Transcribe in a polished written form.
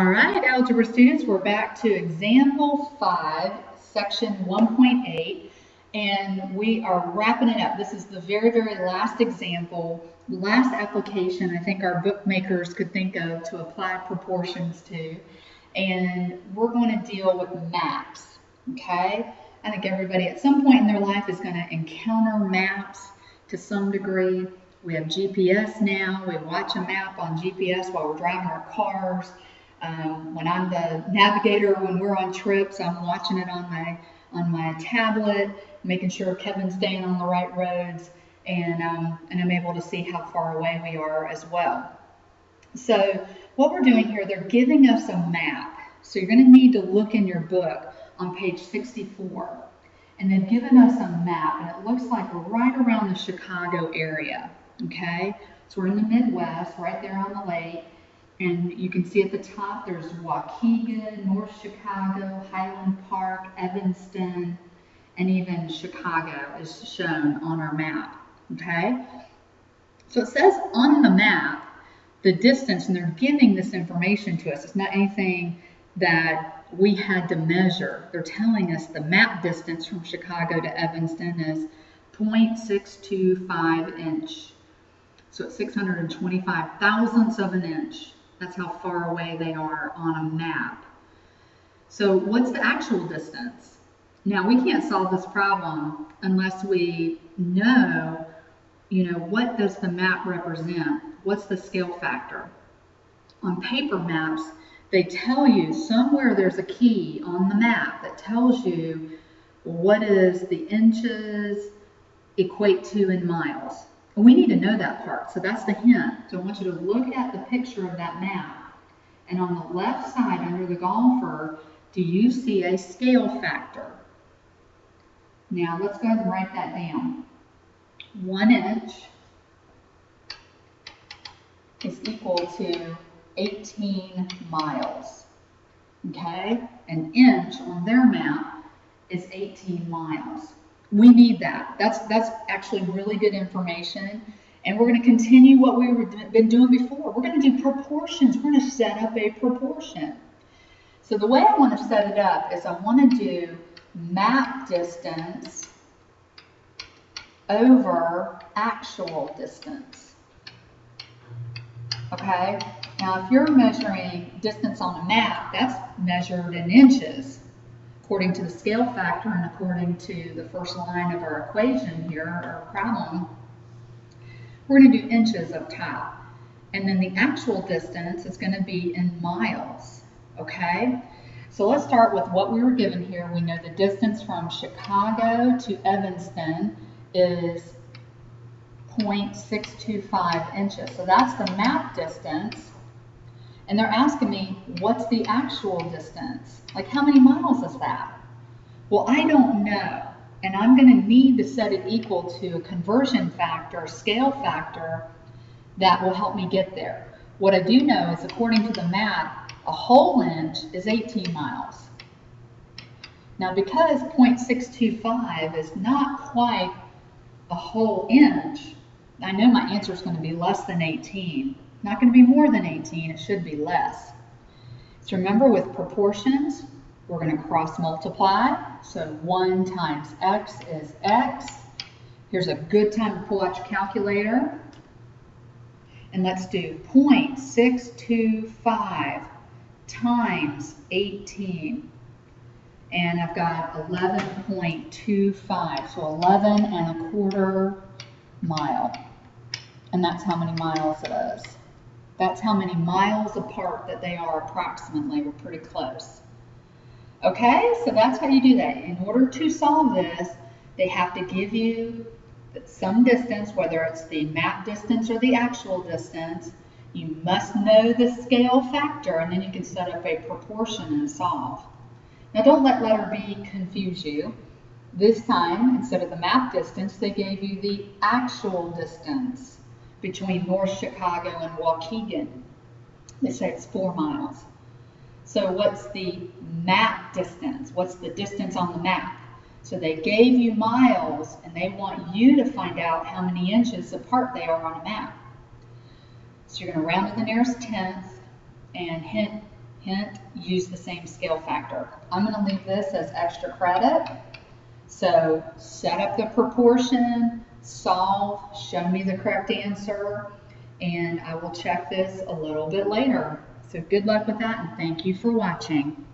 All right, algebra students, we're back to example 5, section 1.8, and we are wrapping it up. This is the very, very last example, last application I think our bookmakers could think of to apply proportions to, and we're going to deal with maps, okay? I think everybody at some point in their life is going to encounter maps to some degree. We have GPS now. We watch a map on GPS while we're driving our cars. When I'm the navigator, when we're on trips, I'm watching it on my tablet, making sure Kevin's staying on the right roads, and I'm able to see how far away we are as well. So what we're doing here, they're giving us a map. So you're going to need to look in your book on page 64. And they've given us a map, and it looks like we're right around the Chicago area, okay? So we're in the Midwest, right there on the lake. And you can see at the top, there's Waukegan, North Chicago, Highland Park, Evanston, and even Chicago is shown on our map, okay? So it says on the map, the distance, and they're giving this information to us. It's not anything that we had to measure. They're telling us the map distance from Chicago to Evanston is 0.625 inch. So it's 625 thousandths of an inch. That's how far away they are on a map. So what's the actual distance? Now we can't solve this problem unless we know, what does the map represent? What's the scale factor? On paper maps, they tell you somewhere there's a key on the map that tells you what is the inches equate to in miles. We need to know that part, so that's the hint. So I want you to look at the picture of that map, and on the left side under the golfer, do you see a scale factor? Now let's go ahead and write that down. 1 inch is equal to 18 miles, okay? An inch on their map is 18 miles. We need that. That's actually really good information. And we're going to continue what we've been doing before. We're going to do proportions. We're going to set up a proportion. So the way I want to set it up is I want to do map distance over actual distance. Okay? Now if you're measuring distance on a map, that's measured in inches, according to the scale factor and according to the first line of our equation here, our problem. We're going to do inches up top. And then the actual distance is going to be in miles, okay? So let's start with what we were given here. We know the distance from Chicago to Evanston is 0.625 inches. So that's the map distance. And they're asking me, what's the actual distance? Like, how many miles is that? Well, I don't know. And I'm going to need to set it equal to a conversion factor, scale factor, that will help me get there. What I do know is, according to the map, a whole inch is 18 miles. Now, because 0.625 is not quite a whole inch, I know my answer is going to be less than 18. Not going to be more than 18, it should be less. So remember, with proportions, we're going to cross multiply. So 1 times x is x. Here's a good time to pull out your calculator. And let's do 0.625 times 18. And I've got 11.25, so 11¼ mile. And that's how many miles it is. That's how many miles apart that they are approximately. We're pretty close. Okay, so that's how you do that. In order to solve this, they have to give you some distance, whether it's the map distance or the actual distance. You must know the scale factor, and then you can set up a proportion and solve. Now don't let letter B confuse you. This time, instead of the map distance, they gave you the actual distance between North Chicago and Waukegan. They say it's 4 miles. So what's the map distance? What's the distance on the map? So they gave you miles, and they want you to find out how many inches apart they are on a map. So you're going to round to the nearest tenth and Hint, use the same scale factor. I'm going to leave this as extra credit. So set up the proportion, solve, show me the correct answer, and I will check this a little bit later. So good luck with that, and thank you for watching.